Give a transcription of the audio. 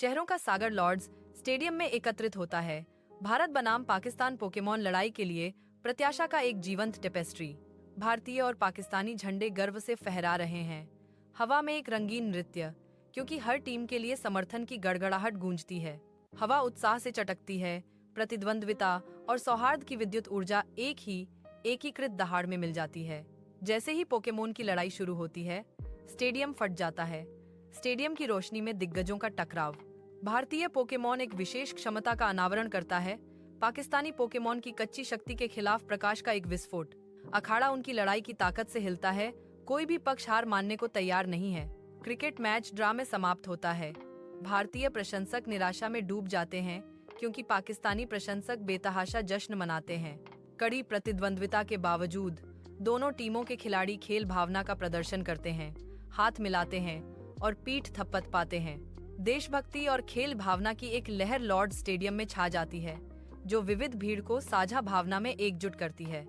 चेहरों का सागर Lord's stadium में एकत्रित होता है। भारत बनाम पाकिस्तान पोकेमॉन लड़ाई के लिए प्रत्याशा का एक जीवंत टेपेस्ट्री। भारतीय और पाकिस्तानी झंडे गर्व से फहरा रहे हैं। हवा में एक रंगीन नृत्य, क्योंकि हर टीम के लिए समर्थन की गड़गड़ाहट गूंजती है। हवा उत्साह से चटकती है। प्रतिद्वंद्विता और सौहार्द की विद्युत ऊर्जा एक ही एकीकृत दहाड़ में मिल जाती है। जैसे ही पोकेमोन की लड़ाई शुरू होती है, स्टेडियम फट जाता है। स्टेडियम की रोशनी में दिग्गजों का टकराव। भारतीय पोकेमॉन एक विशेष क्षमता का अनावरण करता है। पाकिस्तानी पोकेमॉन की कच्ची शक्ति के खिलाफ प्रकाश का एक विस्फोट। अखाड़ा उनकी लड़ाई की ताकत से हिलता है। कोई भी पक्ष हार मानने को तैयार नहीं है। क्रिकेट मैच ड्रा में समाप्त होता है। भारतीय प्रशंसक निराशा में डूब जाते हैं, क्योंकि पाकिस्तानी प्रशंसक बेतहाशा जश्न मनाते हैं। कड़ी प्रतिद्वंद्विता के बावजूद दोनों टीमों के खिलाड़ी खेल भावना का प्रदर्शन करते हैं, हाथ मिलाते हैं और पीठ थपथपाते हैं। देशभक्ति और खेल भावना की एक लहर लॉर्ड्स स्टेडियम में छा जाती है, जो विविध भीड़ को साझा भावना में एकजुट करती है।